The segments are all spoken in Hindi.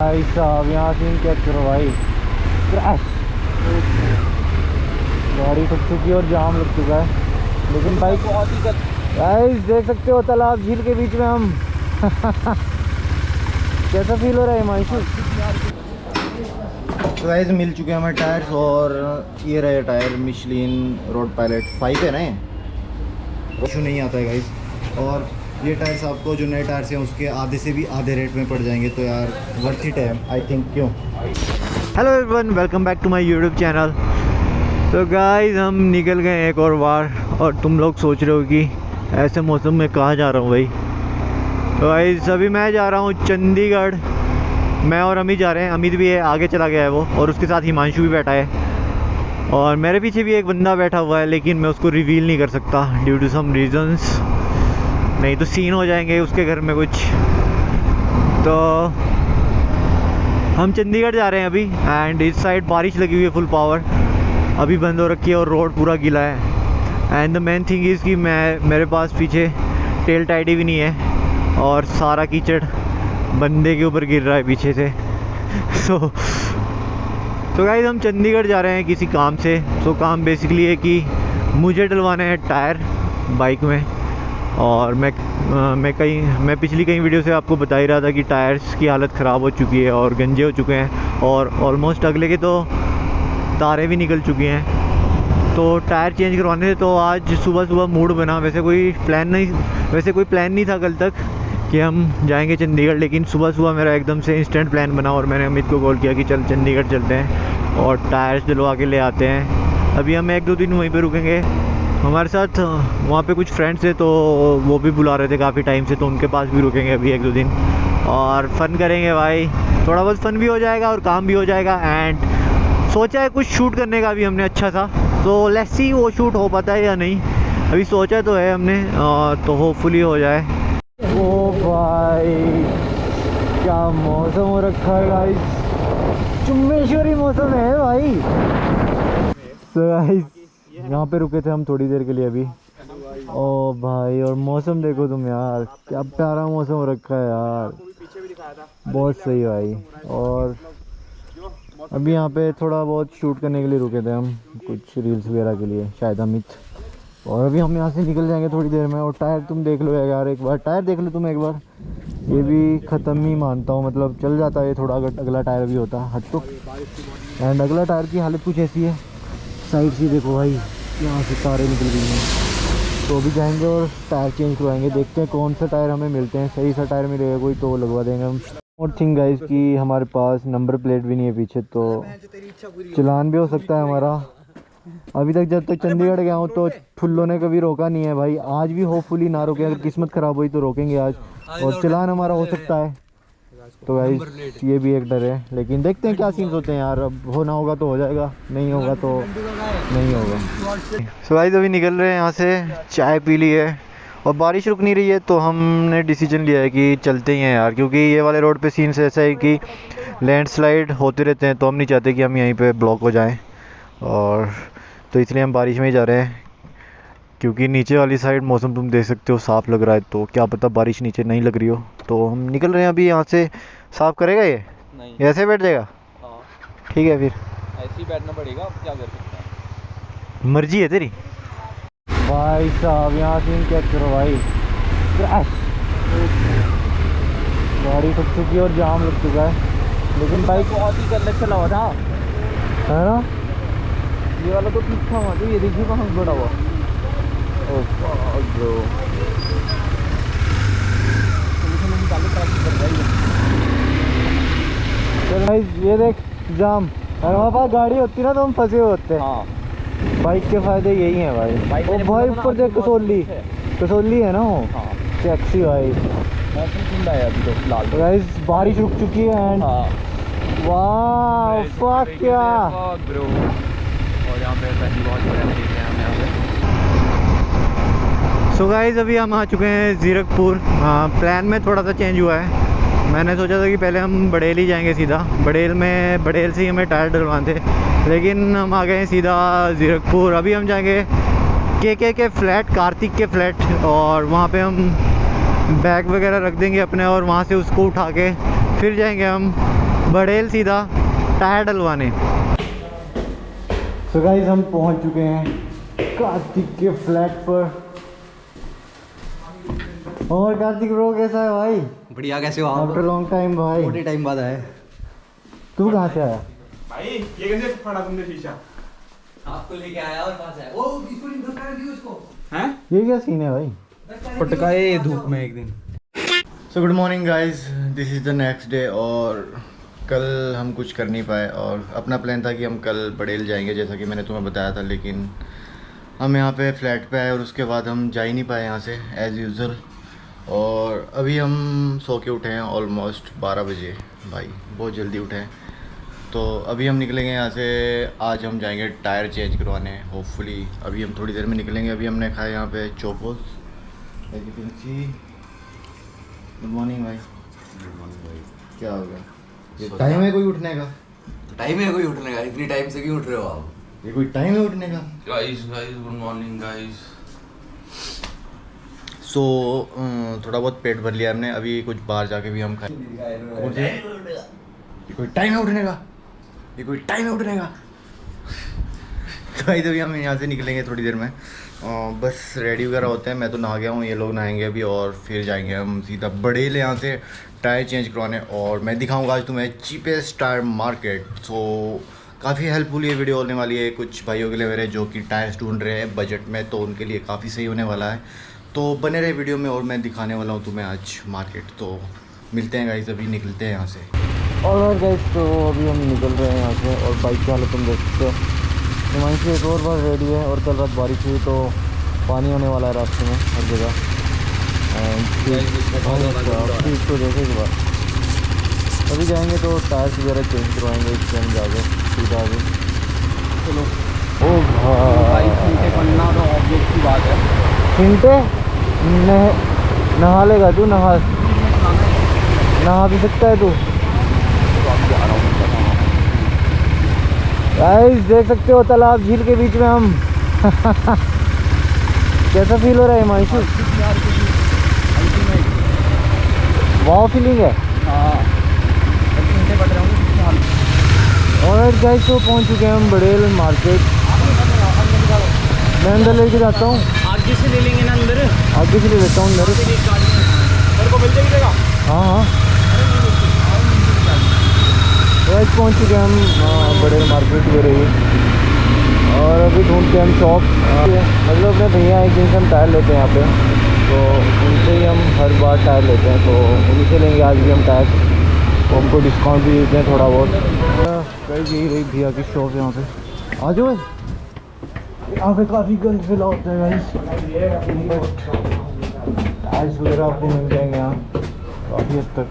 भाई साहब यहाँ सीन चेक करो भाई। क्रैश, गाड़ी ठुक चुकी है और जाम लग चुका है। लेकिन भाई बहुत ही गाइस देख सकते हो तालाब झील के बीच में हम कैसा फील हो रहा है हिमांशु? तो गाइस मिल चुके हैं हमें टायर्स और ये रहे टायर मिशलिन रोड पायलट 5 है ना, ये इशू नहीं आता है गाइस। और ये टायर्स आपको जो नए टायर्स हैं उसके आधे से भी आधे रेट में पड़ जाएंगे, तो यार वर्थ इट है आई थिंक, क्यों? Hello everyone, welcome back to my YouTube channel. तो गाइस हम निकल गए एक और बार, और तुम लोग सोच रहे हो कि ऐसे मौसम में कहाँ जा रहा हूँ भाई। तो गाइस अभी मैं जा रहा हूँ चंडीगढ़। मैं और अमित जा रहे हैं, अमित भी है, आगे चला गया है वो, और उसके साथ हिमांशु भी बैठा है। और मेरे पीछे भी एक बंदा बैठा हुआ है, लेकिन मैं उसको रिवील नहीं कर सकता ड्यू टू सम रीजंस, नहीं तो सीन हो जाएंगे उसके घर में कुछ। तो हम चंडीगढ़ जा रहे हैं अभी, एंड इस साइड बारिश लगी हुई है फुल पावर, अभी बंद हो रखी है और रोड पूरा गीला है। And the main thing is कि मेरे पास पीछे टेल टाइडी भी नहीं है, और सारा कीचड़ बंदे के ऊपर गिर रहा है पीछे से। तो गाइस हम चंडीगढ़ जा रहे हैं किसी काम से। तो काम बेसिकली है कि मुझे डलवाने हैं टायर बाइक में। और मैं पिछली कई वीडियो से आपको बता ही रहा था कि टायर्स की हालत ख़राब हो चुकी है और गंजे हो चुके हैं, और ऑलमोस्ट अगले के तो तारे भी निकल चुकी हैं। तो टायर चेंज करवाने थे, तो आज सुबह सुबह मूड बना। वैसे कोई प्लान नहीं था कल तक कि हम जाएंगे चंडीगढ़, लेकिन सुबह सुबह मेरा एकदम से इंस्टेंट प्लान बना और मैंने अमित को कॉल किया कि चल चंडीगढ़ चलते हैं और टायर्स डलवा के ले आते हैं। अभी हम 1-2 दिन वहीं पे रुकेंगे। हमारे साथ वहाँ पे कुछ फ्रेंड्स थे, तो वो भी बुला रहे थे काफ़ी टाइम से, तो उनके पास भी रुकेंगे अभी 1-2 दिन और फ़न करेंगे भाई। थोड़ा बहुत फ़न भी हो जाएगा और काम भी हो जाएगा। एंड सोचा है कुछ शूट करने का भी हमने अच्छा सा, तो लेट्स सी वो शूट हो पाता है या नहीं, अभी सोचा तो है हमने, तो होपफुली हो जाए। ओ भाई क्या मौसम हो रखा है गाइस, चुम्बेश्वरी मौसम है भाई। सो गाइस यहाँ पे रुके थे हम थोड़ी देर के लिए अभी। ओ भाई, और मौसम देखो तुम यार, क्या प्यारा मौसम हो रखा है यार, बहुत सही भाई। और अभी यहाँ पे थोड़ा बहुत शूट करने के लिए रुके थे हम, कुछ रील्स वगैरह के लिए शायद अमित। और अभी हम यहाँ से निकल जाएंगे थोड़ी देर में। और टायर तुम देख लो यार, एक बार टायर देख लो तुम एक बार, ये भी ख़त्म ही मानता हूँ, मतलब चल जाता है थोड़ा अगर अगला टायर भी होता हट तो। एंड अगला टायर की हालत कुछ ऐसी है, साइड से देखो भाई, यहाँ से तारे निकल गई हैं। तो अभी जाएंगे और टायर चेंज करवाएंगे, देखते हैं कौन सा टायर हमें मिलते हैं। सही सा टायर मिलेगा कोई तो लगवा देंगे हम। और थिंग गाइस कि हमारे पास नंबर प्लेट भी नहीं है पीछे, तो चलान भी हो सकता है हमारा। अभी तक जब तक चंडीगढ़ गया हूँ तो ठुल्लों ने कभी रोका नहीं है भाई, आज भी होपफुली ना रोके, अगर किस्मत ख़राब हुई तो रोकेंगे आज, और चलान हमारा हो सकता है। तो गाइस ये भी एक डर है, लेकिन देखते हैं क्या सीन्स होते हैं यार। अब होना होगा तो हो जाएगा, नहीं होगा तो नहीं होगा। सो गाइस अभी निकल रहे हैं यहाँ से, चाय पी ली है और बारिश रुक नहीं रही है, तो हमने डिसीजन लिया है कि चलते ही हैं यार, क्योंकि ये वाले रोड पे सीन्स ऐसा है कि लैंडस्लाइड होते रहते हैं, तो हम नहीं चाहते कि हम यहीं पे ब्लॉक हो जाएं, और तो इसलिए हम बारिश में ही जा रहे हैं। क्योंकि नीचे वाली साइड मौसम तुम देख सकते हो साफ़ लग रहा है, तो क्या पता बारिश नीचे नहीं लग रही हो। तो हम निकल रहे हैं अभी यहाँ से। साफ़ करेगा ये? नहीं, ऐसे बैठ जाएगा? हाँ ठीक है, फिर ऐसे ही बैठना पड़ेगा, अब क्या कर सकते हैं, मर्जी है तेरी। भाई साहब यहाँ सीन चेक करो भाई। क्रैश, गाड़ी ठुक चुकी है और जाम लग चुका है, लेकिन बाइक बहुत ही गलत चला हुआ था, है ना? ये वाला तो ठीक था, वहाँ ये देखिए कहाँ बड़ा हुआ। चल भाई ये देख जाम, अगर हमारे पास गाड़ी होती ना तो हम फंसे होते। हाँ बाइक के फायदे यही हैं भाई। ओ भाई ऊपर देख, कसौली है ना वो। हाँ टैक्सी भाई, मौसम ठंडा है अभी तो फिलहाल। तो गाइस बारिश रुक चुकी है एंड वाह फक क्या। और यहाँ पे बहुत बड़े सो गाइस अभी हम आ चुके हैं ज़ीरकपुर। प्लान में थोड़ा सा चेंज हुआ है। मैंने सोचा था कि पहले हम बड़ेल ही जाएंगे सीधा, बड़ेल से ही हमें टायर डलवाने थे, लेकिन हम आ गए सीधा ज़ीरकपुर। अभी हम जाएंगे के फ्लैट, कार्तिक के फ्लैट, और वहाँ पे हम बैग वगैरह रख देंगे अपने, और वहाँ से उसको उठा के फिर जाएंगे हम बड़ेल सीधा टायर डलवाने। सो गाइस हम पहुंच चुके हैं कार्तिक के फ्लैट पर। और कार्तिक ब्रो कैसा है भाई? बढ़िया, कैसे हो आप? आफ्टर लॉन्ग टाइम भाई। थोड़ी टाइम बाद आए। तू कहाँ से आया भाई? ये कैसे पड़ा तुमने शीशा? आपको लेके आया और कहाँ से आया? ओ इसको नहीं धक्का दियो इसको। हैं? ये क्या सीन है भाई? पटकाए धूप में एक दिन। So good morning guys, this is the next day. और कल हम कुछ कर नहीं पाए और अपना प्लान था कि हम कल बड़ेल जाएंगे जैसा कि मैंने तुम्हें बताया था, लेकिन हम यहाँ पे फ्लैट पे आए और उसके बाद हम जा ही नहीं पाए यहाँ से एज़ यूज़ुअल। और अभी हम सो के उठे हैं ऑलमोस्ट 12 बजे भाई, बहुत जल्दी उठे हैं। तो अभी हम निकलेंगे यहाँ से। आज हम जाएंगे टायर चेंज करवाने होपफुली। अभी हम थोड़ी देर में निकलेंगे। अभी हमने खाया यहाँ पे Chocos. As you can see. Good morning भाई। गुड मॉर्निंग भाई। क्या हो गया? ये टाइम है कोई उठने का? टाइम है कोई उठने का? इतनी टाइम से क्यों उठ रहे हो आप? ये कोई टाइम है उठने का? Guys good morning guys. So थोड़ा बहुत पेट भर लिया हमने। अभी कुछ बाहर जाके भी हम खाए। ये कोई टाइम है उठने का? ये कोई टाइम है उठने का? तो भाई अभी हम यहाँ से निकलेंगे थोड़ी देर में। बस रेडी वगैरह होते हैं। मैं तो नहा गया हूँ, ये लोग नहाएंगे अभी और फिर जाएंगे हम सीधा बड़ेल यहाँ से टायर चेंज करवाने। और मैं दिखाऊंगा आज तुम्हें चीपेस्ट टायर मार्केट। सो काफ़ी हेल्पफुल ये वीडियो होने वाली है कुछ भाइयों के लिए मेरे जो कि टायर्स ढूंढ रहे हैं बजट में, तो उनके लिए काफ़ी सही होने वाला है। तो बने रहे वीडियो में और मैं दिखाने वाला हूँ तुम्हें आज मार्केट। तो मिलते हैं गाइस, अभी निकलते हैं यहाँ से। और गाइस तो अभी हम निकल रहे हैं यहाँ से और बाइक की हालत तुम देख सकते हो। हिमांशु एक और बार रेडी है और कल रात बारिश हुई तो पानी होने वाला है रास्ते में हर जगह। तो देखे एक बार अभी जाएंगे तो टायर्स वगैरह चेंज करवाएंगे इससे हम जाके सीधा आगे। चलो। ओ भाई घंटे पढ़ना तो ऑब्वियस की बात है। घंटे नहा लेगा तू? नहा भी सकता है तू? गाइस देख सकते हो तालाब झील के बीच में हम। कैसा फील हो रहा है हिमांशु? वाव फीलिंग है। और गाइस तो पहुंच चुके हैं हम बड़ेल मार्केट। मैं अंदर लेके जाता हूँ। आगे से ले लेंगे ना अंदर? आगे से ले लेता हूँ अंदर। मेरे को मिल जाएगी जगह? हाँ गाइस पहुंच चुके हैं हम बड़ेल मार्केट हो रही है। और अभी ढूंढते हैं हम शॉप। मतलब अपने भैया एक दिन से हम टायर लेते हैं यहाँ पे, तो उनसे ही हम हर बार टायर लेते हैं। तो उन्हीं से लेंगे आज भी हम टायर। तो हमको डिस्काउंट भी देते हैं थोड़ा बहुत। यही रही भैया की शॉप यहाँ पे। आ जाओ। यहाँ पे काफ़ी गंद फैला होता है गाइस। टायर्स वगैरह आपको मिल जाएंगे यहाँ काफ़ी हद तक।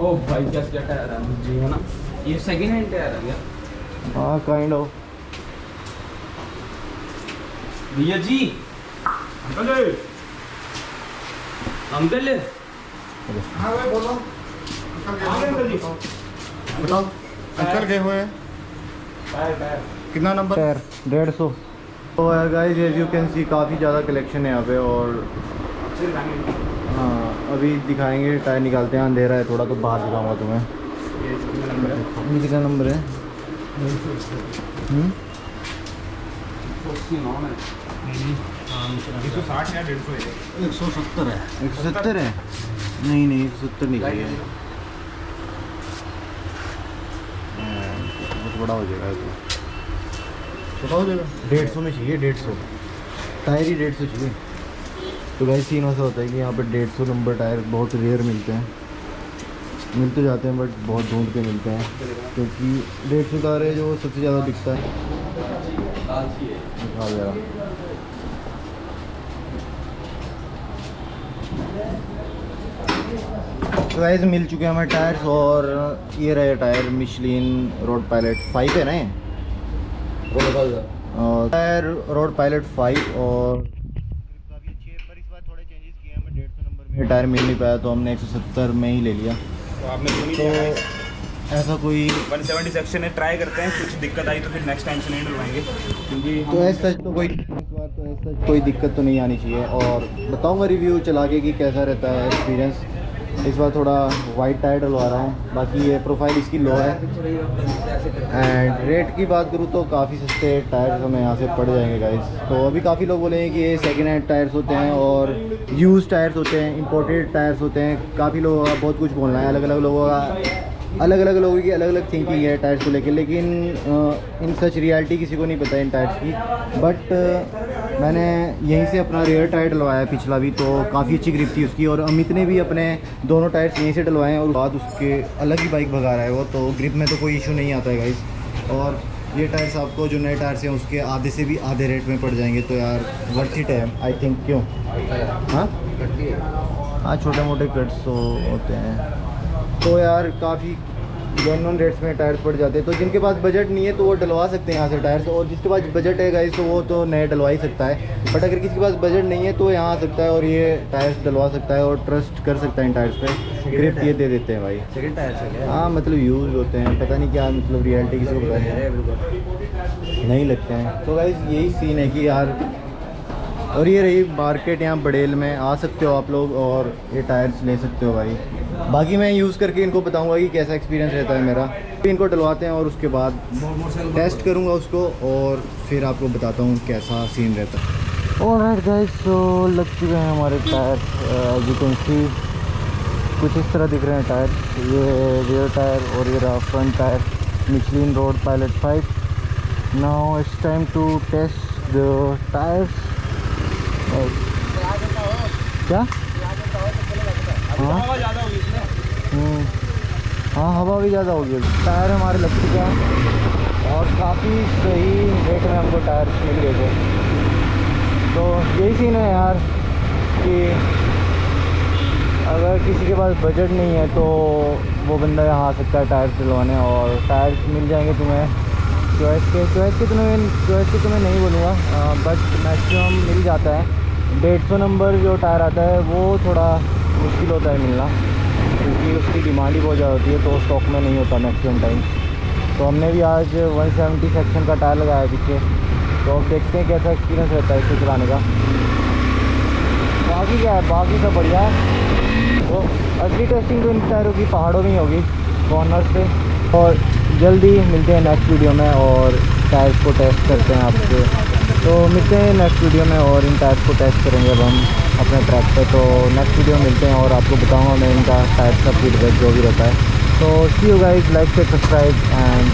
ओ भाई क्या टायर है जी, है ना? ये सेकंड हैंड टायर है क्या? हाँ काइंड ऑफ। भैया जी। Uncle uncle. हाँ भाई बोलो। अंकल जी बताओ। अंकल गए हुए हैं। कितना नंबर? टायर 150। तो guys as you can see काफ़ी ज़्यादा कलेक्शन है यहाँ पे। और हाँ अभी दिखाएंगे, टायर निकालते हैं। अंधेरा है थोड़ा तो बाहर दिखाऊंगा तुम्हें। ये कितना नंबर है? 160 या 150 है? 170 है। 170 है? नहीं 170 निकालिए। बहुत बड़ा हो जाएगा तो। बताओ जगह 150 में चाहिए। 150 टायर ही 150 चाहिए। तो भाई सीन ऐसा होता है कि यहाँ पर 150 नंबर टायर बहुत रेयर मिलते हैं। मिल तो जाते हैं बट बहुत ढूंढ के मिलते हैं, क्योंकि 150 टायर है जो सबसे ज़्यादा बिकता है। दिखा जरा। तो गाइस मिल चुके हैं हमें टायर्स। और ये रहे टायर मिशलिन रोड पायलट 5 है ना ये? टायर रोड पायलट 5 और काफ़ी अच्छी है। पर इस बार थोड़े चेंजेस किए हैं। हमें 150 नंबर में टायर मिल नहीं पाया तो हमने 170 में ही ले लिया। तो आपने क्यों नहीं तो लिया? ऐसा कोई 170 सेक्शन है, ट्राई करते हैं। कुछ दिक्कत आई तो फिर नेक्स्ट टाइम से नहीं डलवाएंगे, क्योंकि तो ऐसा तो कोई इस बार तो ऐसा कोई दिक्कत तो नहीं आनी चाहिए। और बताऊंगा रिव्यू चला के कि कैसा रहता है एक्सपीरियंस। इस बार थोड़ा वाइट टायर डलवा रहा हूँ, बाकी ये प्रोफाइल इसकी लो है। एंड रेट की बात करूँ तो काफ़ी सस्ते टायर्स हमें यहाँ से पड़ जाएंगे गाइस। तो अभी काफ़ी लोग बोलेंगे कि ये सेकेंड हैंड टायर्स होते हैं और यूज़ टायर्स होते हैं, इंपोर्टेड टायर्स होते हैं। काफ़ी लोगों का बहुत कुछ बोलना है, अलग अलग लोगों की अलग अलग थिंकिंग है टायर्स को लेकर, लेकिन इन सच रियलिटी किसी को नहीं पता इन टायर्स की। बट मैंने यहीं से अपना रेयर टायर डलवाया पिछला भी, तो काफ़ी अच्छी ग्रिप थी उसकी। और अमित ने भी अपने दोनों टायर्स यहीं से डलवाए हैं और बाद उसके अलग ही बाइक भगा रहा है वो, तो ग्रिप में तो कोई इशू नहीं आता है गाइस। और ये टायर्स आपको जो नए टायर्स हैं उसके आधे से भी आधे रेट में पड़ जाएंगे, तो यार वर्थ इट है आई थिंक। क्यों? हाँ छोटे मोटे कट्स तो होते हैं, तो यार काफ़ी जेन्युइन रेट्स में टायर्स पड़ जाते हैं। तो जिनके पास बजट नहीं है तो वो डलवा सकते हैं यहाँ से टायर्स, और जिसके पास बजट है गाइस तो वो तो नए डलवा ही सकता है। बट अगर किसी के पास बजट नहीं है तो यहाँ आ सकता है और ये टायर्स डलवा सकता है और ट्रस्ट कर सकता है इन टायर्स पे। ग्रिप ये दे देते हैं भाई, सेकंड टायर से हाँ मतलब यूज़ होते हैं, पता नहीं क्या मतलब रियलिटी किसी को पता नहीं लगते हैं। तो गाइस यही सीन है कि यार, और ये रही मार्केट यहाँ बड़ेल में, आ सकते हो आप लोग और ये टायर्स ले सकते हो भाई। बाकी मैं यूज़ करके इनको बताऊंगा कि कैसा एक्सपीरियंस रहता है मेरा। इनको डलवाते हैं और उसके बाद टेस्ट करूंगा उसको और फिर आपको बताता हूँ कैसा सीन रहता है। ऑलराइट गाइस, तो लग चुके हैं हमारे tyre. As you can see कुछ इस तरह दिख रहे हैं टायर। ये रियर टायर और ये रहा front tyre, Michelin road pilot 5। Now it's time to test the tyres. क्या? हाँ हाँ हवा भी ज़्यादा होगी। टायर हमारे लग चुके हैं और काफ़ी सही रेट में हमको टायर मिल गए थे। तो यही सीन है यार कि अगर किसी के पास बजट नहीं है तो वो बंदा यहाँ आ सकता है टायर्स दिलवाने, और टायर्स मिल जाएंगे तुम्हें चॉइस के तुम्हें नहीं बोलूँगा, बट मैक्सिमम मिल जाता है। 150 नंबर जो टायर आता है वो थोड़ा मुश्किल होता है मिलना, क्योंकि उसकी डिमांड ही बहुत ज़्यादा होती है, तो स्टॉक में नहीं होता मैक्सिमम टाइम। तो हमने भी आज 170 सेक्शन का टायर लगाया पीछे, तो अब देखते हैं कैसा एक्सपीरियंस रहता है इसे चलाने का। बाकी क्या है, बाकी सब बढ़िया है। तो असली टेस्टिंग तो इन टायरों की पहाड़ों में ही होगी, कॉर्नर्स पे। और जल्दी मिलते हैं नेक्स्ट वीडियो में और टायर्स को टेस्ट करते हैं आपसे। तो मिलते हैं नेक्स्ट वीडियो में और इन टायर्स को टेस्ट करेंगे अब हम अपने ट्रैक पे। तो नेक्स्ट वीडियो में मिलते हैं और आपको बताऊंगा मैं इनका टायर्स का फीडबैक जो भी रहता है। तो सी यू गाइस, लाइक से सब्सक्राइब एंड